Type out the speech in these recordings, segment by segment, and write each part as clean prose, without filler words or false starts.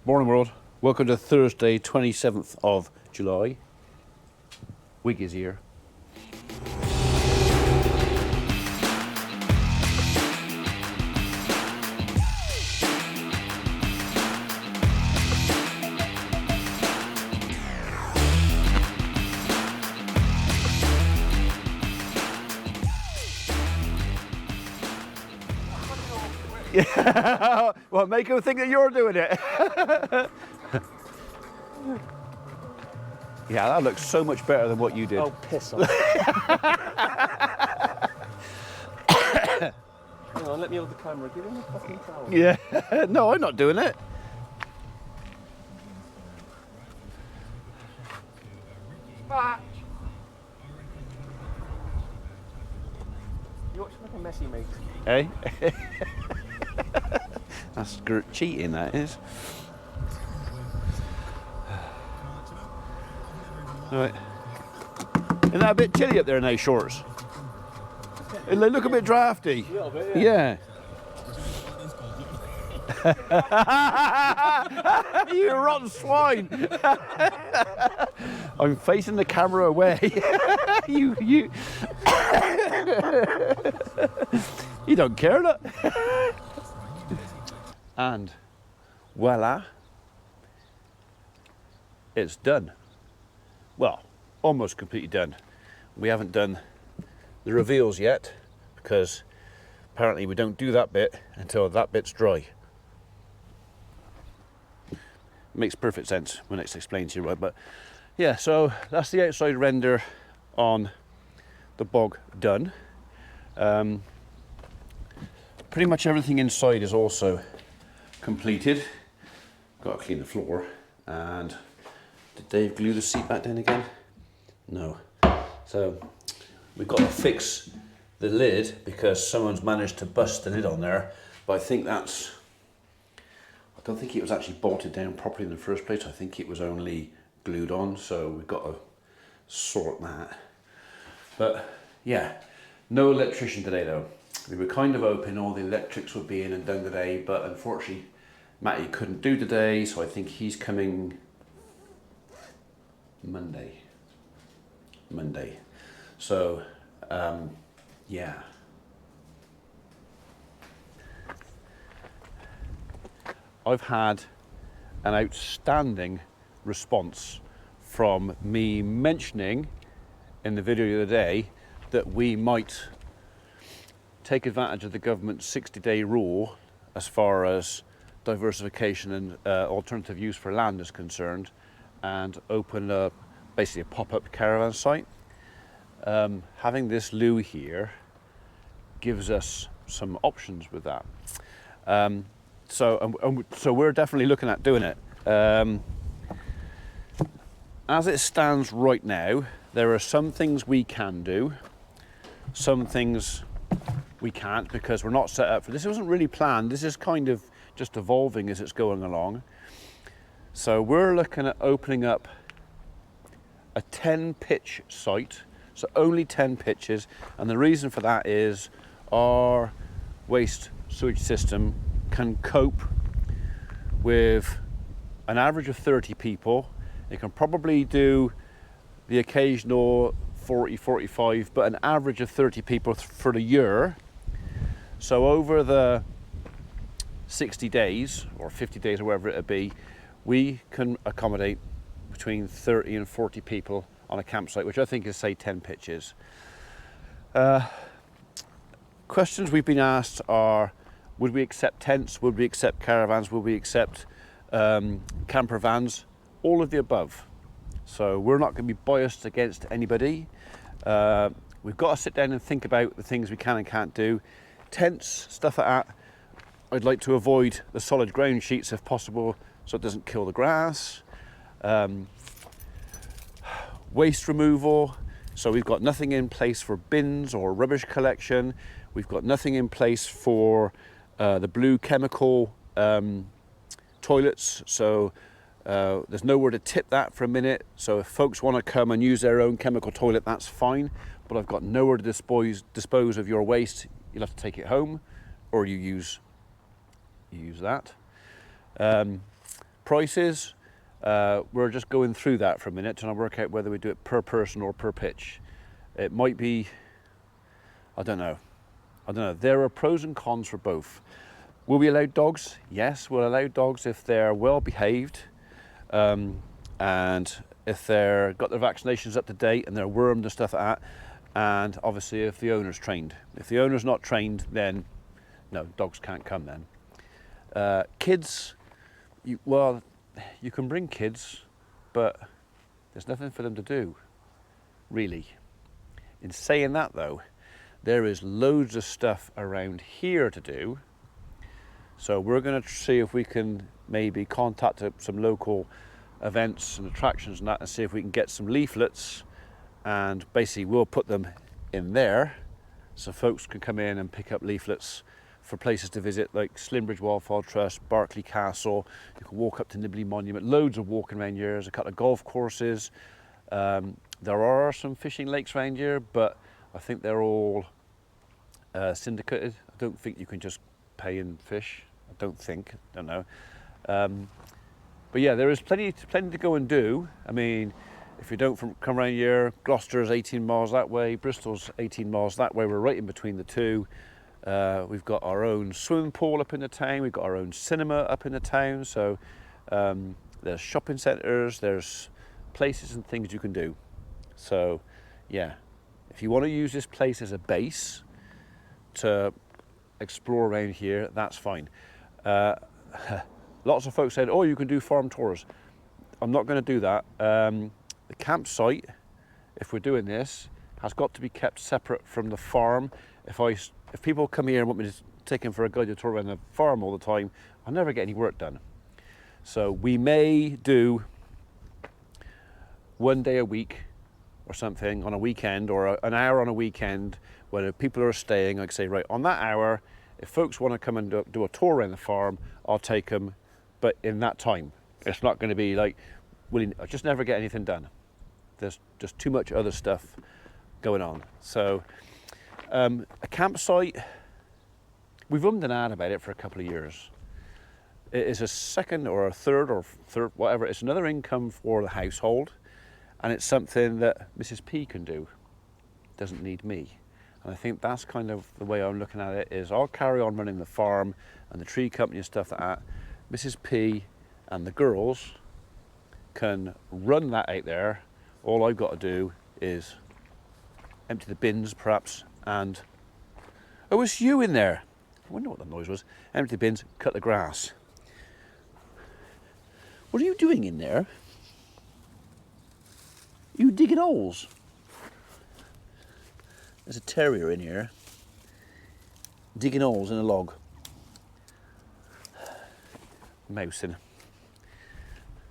Morning world, welcome to Thursday 27th of July. Week is here. Yeah, well, make him think that you're doing it. Yeah, that looks so much better than what you did. Oh, piss off. Hang on, let me hold the camera. Give him a fucking towel. Yeah, no, I'm not doing it. Back. You watch like a messy mate. Eh? That's cheating, that is. Right. Isn't that a bit chilly up there in those shorts? They look a bit drafty. A little bit, yeah. You rotten swine! I'm facing the camera away. you don't care, look. And voila, it's done. Well, almost completely done. We haven't done the reveals yet because apparently we don't do that bit until that bit's dry. Makes perfect sense when it's explained to you, right? But yeah, so that's the outside render on the bog done. Pretty much everything inside is also completed. Got to clean the floor. And did Dave glue the seat back down again? No. So we've got to fix the lid because someone's managed to bust the lid on there. But I think that's, I don't think it was actually bolted down properly in the first place. I think it was only glued on. So we've got to sort that. But yeah, no electrician today though. We were kind of hoping all the electrics would be in and done today, but unfortunately Matty couldn't do today, so I think he's coming Monday. So yeah. I've had an outstanding response from me mentioning in the video the other day that we might take advantage of the government's 60-day rule as far as diversification and alternative use for land is concerned, and open up basically a pop-up caravan site. Having this loo here gives us some options with that. So we're definitely looking at doing it. As it stands right now, there are some things we can do, some things we can't because we're not set up for this. It wasn't really planned. This is kind of just evolving as it's going along. So we're looking at opening up a 10 pitch site. So only 10 pitches. And the reason for that is our waste sewage system can cope with an average of 30 people. It can probably do the occasional 40, 45, but an average of 30 people for the year. So over the 60 days or 50 days or whatever it'll be, we can accommodate between 30 and 40 people on a campsite, which I think is, say, 10 pitches. Questions we've been asked are, would we accept tents? Would we accept caravans? Would we accept camper vans? All of the above. So we're not going to be biased against anybody. We've got to sit down and think about the things we can and can't do. Tents, stuff like that, I'd like to avoid the solid ground sheets if possible so it doesn't kill the grass. Waste removal, so we've got nothing in place for bins or rubbish collection. We've got nothing in place for the blue chemical toilets, so there's nowhere to tip that for a minute. So if folks want to come and use their own chemical toilet, that's fine, but I've got nowhere to dispose of your waste. You'll have to take it home, or you use that. prices, we're just going through that for a minute, trying to work out whether we do it per person or per pitch. It might be, I don't know. There are pros and cons for both. Will we allow dogs? Yes, we'll allow dogs if they're well behaved, and if they're got their vaccinations up to date and they're wormed and stuff like that, and obviously if the owner's trained. If the owner's not trained, then no, dogs can't come then. Kids, you can bring kids, but there's nothing for them to do, really. In saying that though, there is loads of stuff around here to do. So we're going to see if we can maybe contact some local events and attractions and that, and see if we can get some leaflets, and basically we'll put them in there so folks can come in and pick up leaflets for places to visit, like Slimbridge Wildfowl Trust, Berkeley Castle. You can walk up to Nibley Monument, loads of walking around here. There's a couple of golf courses. There are some fishing lakes around here, but I think they're all syndicated. I don't think you can just pay and fish. I don't know. But yeah, there is plenty to go and do. I mean, if you don't come around here, Gloucester's 18 miles that way, Bristol's 18 miles that way. We're right in between the two. We've got our own swimming pool up in the town. We've got our own cinema up in the town. So there's shopping centres, there's places and things you can do. So yeah, if you want to use this place as a base to explore around here, that's fine. Lots of folks said, oh, you can do farm tours. I'm not going to do that. The campsite, if we're doing this, has got to be kept separate from the farm. If people come here and want me to take them for a guided tour around the farm all the time, I'll never get any work done. So we may do one day a week or something on a weekend, or an hour on a weekend when people are staying. I can say, right, on that hour, if folks want to come and do a tour around the farm, I'll take them, but in that time. It's not going to be like, I just never get anything done. There's just too much other stuff going on. So a campsite, we've ummed and ahed about it for a couple of years. It is a second or a third, whatever. It's another income for the household, and it's something that Mrs. P can do. Doesn't need me. And I think that's kind of the way I'm looking at it, is I'll carry on running the farm and the tree company and stuff like that. Mrs. P and the girls can run that out there. All I've got to do is empty the bins perhaps, and oh, it's you in there. I wonder what the noise was. Empty the bins, cut the grass. What are you doing in there? You digging holes? There's a terrier in here digging holes in a log. Mousing.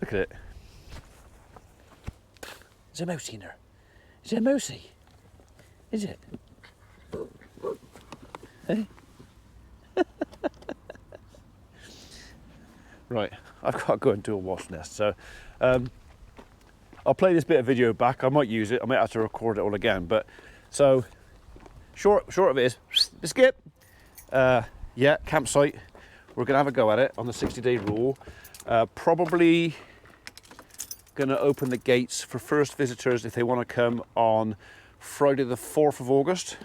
Look at it. There's a mousey in there. Is it a mousey? Is it? Hey? Right, I've got to go and do a wasp nest. So I'll play this bit of video back. I might use it. I might have to record it all again. But so short of it is, skip. Yeah, campsite. We're going to have a go at it on the 60-day rule. Probably going to open the gates for first visitors if they want to come on Friday the 4th of August.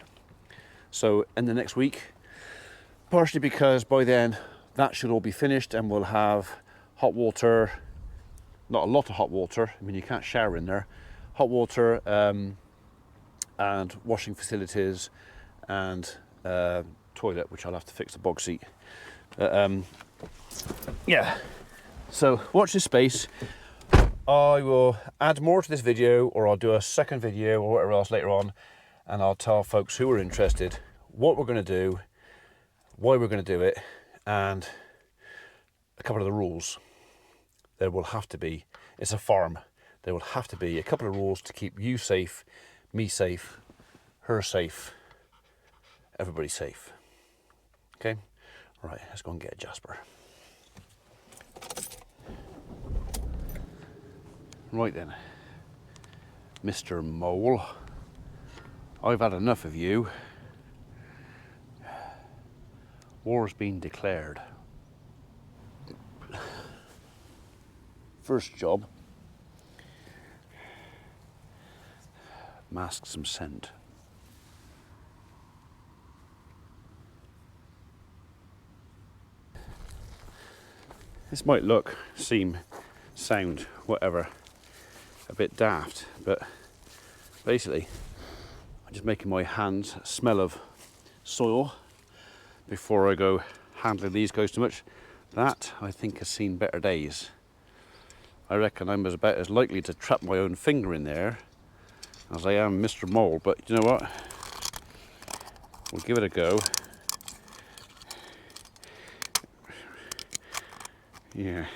So in the next week. Partially because by then that should all be finished and we'll have hot water, not a lot of hot water. I mean, you can't shower in there. Hot water and washing facilities and toilet, which I'll have to fix the bog seat. Yeah, so watch this space. I will add more to this video, or I'll do a second video or whatever else later on, and I'll tell folks who are interested what we're going to do, why we're going to do it, and a couple of the rules. There will have to be, it's a farm, there will have to be a couple of rules to keep you safe, me safe, her safe, everybody safe. Okay? Right, let's go and get a Jasper. Right then, Mr. Mole, I've had enough of you. War's been declared. first job. Mask some scent. This might look, seem, sound, whatever, a bit daft, but basically I'm just making my hands smell of soil before I go handling these guys too much. That, I think, has seen better days. I reckon I'm about as likely to trap my own finger in there as I am Mr. Mole, but you know what? We'll give it a go. Yeah.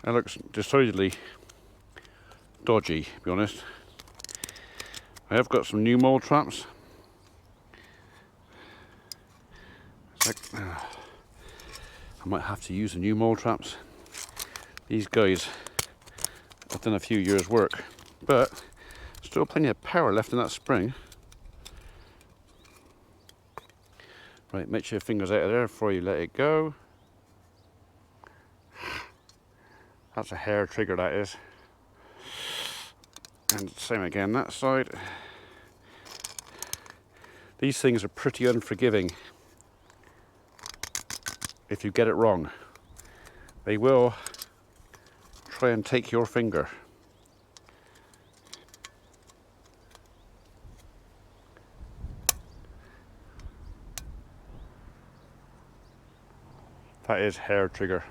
That looks decidedly dodgy, to be honest. I have got some new mole traps. It's like, I might have to use the new mole traps. These guys have done a few years' work, but still plenty of power left in that spring. Right, make sure your finger's out of there before you let it go. That's a hair trigger, that is. And same again, that side. These things are pretty unforgiving if you get it wrong. They will try and take your finger. That is hair trigger.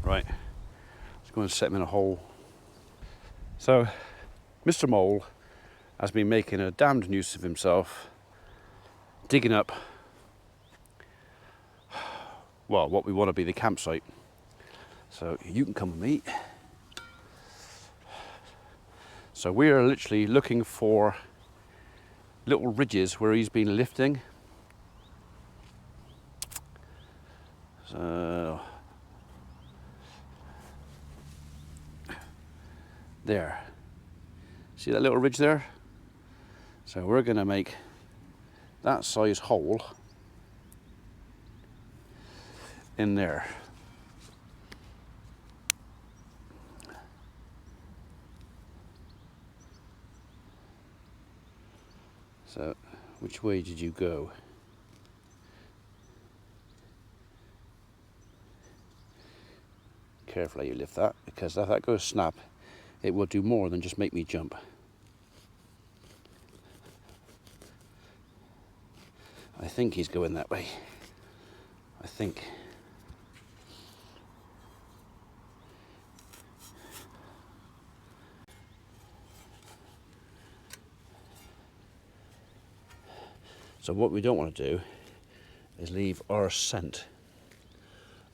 Right, let's go and set him in a hole. So, Mr. Mole has been making a damned nuisance of himself, digging up, well, what we want to be the campsite. So you can come with me. So we are literally looking for little ridges where he's been lifting. So there. See that little ridge there? So we're going to make that size hole in there. So, which way did you go? Careful how you lift that, because if that goes snap, it will do more than just make me jump. I think he's going that way. I think. So what we don't want to do is leave our scent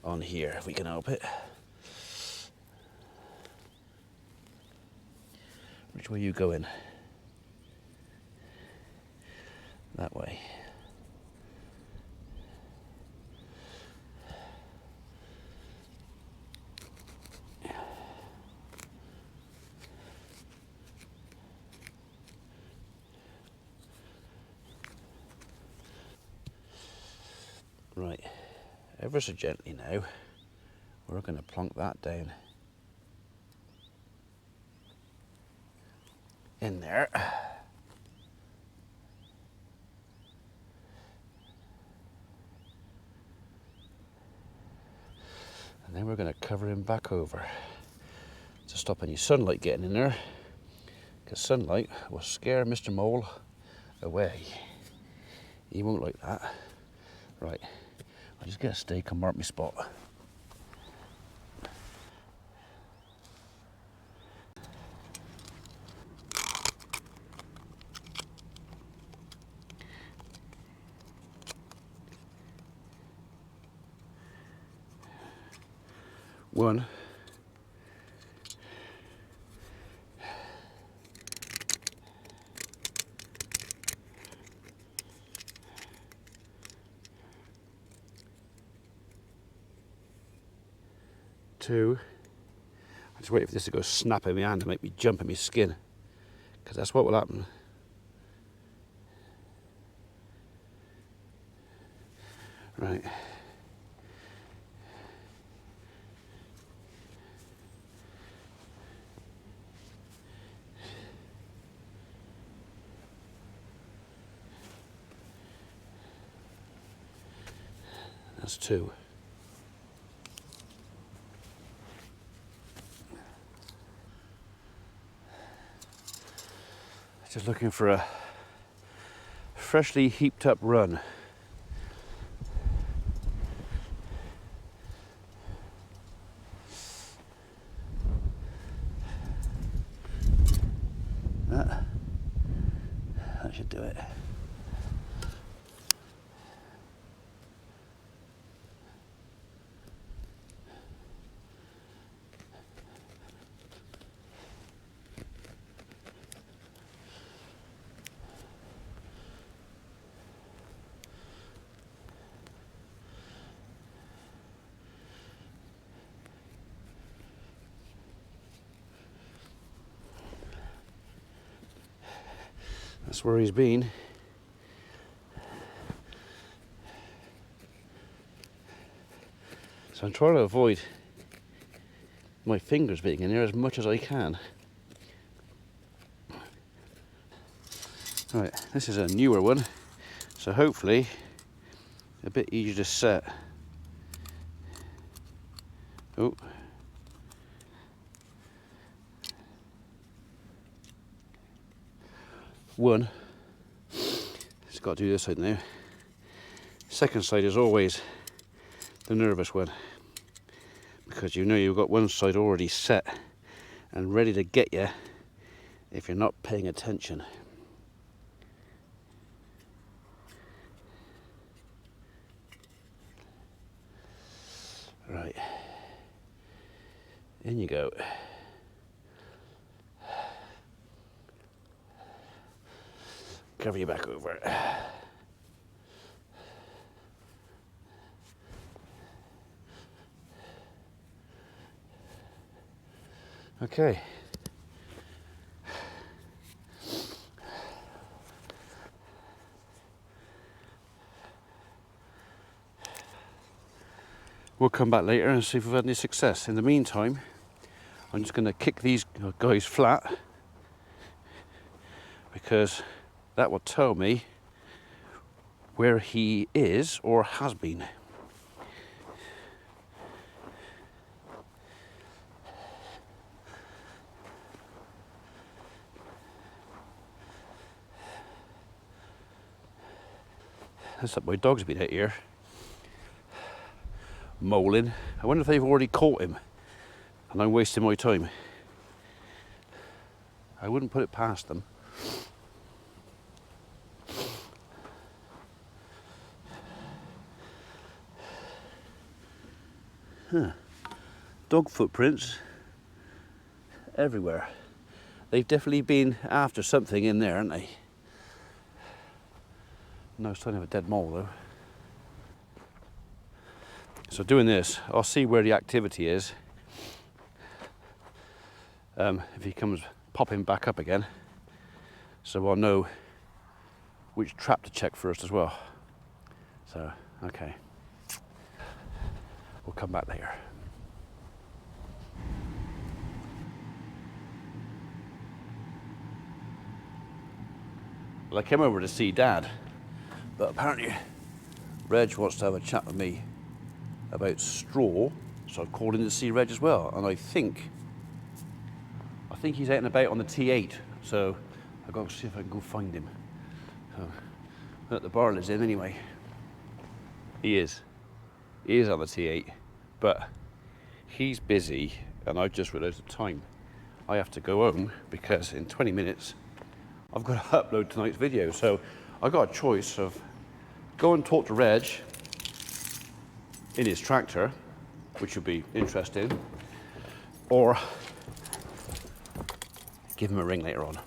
on here, if we can help it. Which way are you going? That way. Right, ever so gently now, we're going to plonk that down in there. And then we're going to cover him back over to stop any sunlight getting in there, because sunlight will scare Mr. Mole away. He won't like that. Right, I'll just get a stake and mark my spot. One. Two. I just wait for this to go snap in my hand and make me jump in my skin, because that's what will happen. Right. That's 2. Just looking for a freshly heaped up run. That should do it. That's where he's been. So I'm trying to avoid my fingers being in there as much as I can. Right, this is a newer one, so hopefully a bit easier to set. Oh. One, it's got to do this side now. Second side is always the nervous one, because you know you've got one side already set and ready to get you if you're not paying attention. Right, in you go. Cover your back over it. Okay. We'll come back later and see if we've had any success. In the meantime, I'm just going to kick these guys flat, because that will tell me where he is or has been. Looks like my dog's been out here moling. I wonder if they've already caught him and I'm wasting my time. I wouldn't put it past them. Huh. Dog footprints everywhere. They've definitely been after something in there, haven't they? No sign of a dead mole though. So doing this, I'll see where the activity is. If he comes popping back up again, so I'll know which trap to check first as well. So, okay. We'll come back later. Well, I came over to see Dad, but apparently Reg wants to have a chat with me about straw, so I've called in to see Reg as well, and I think he's out and about on the T8, so I've got to see if I can go find him. So, at the barrel is in anyway. He is on the T8, but he's busy, and I just realised the time. I have to go home because in 20 minutes I've got to upload tonight's video, so I got a choice of go and talk to Reg in his tractor, which would be interesting, or give him a ring later on.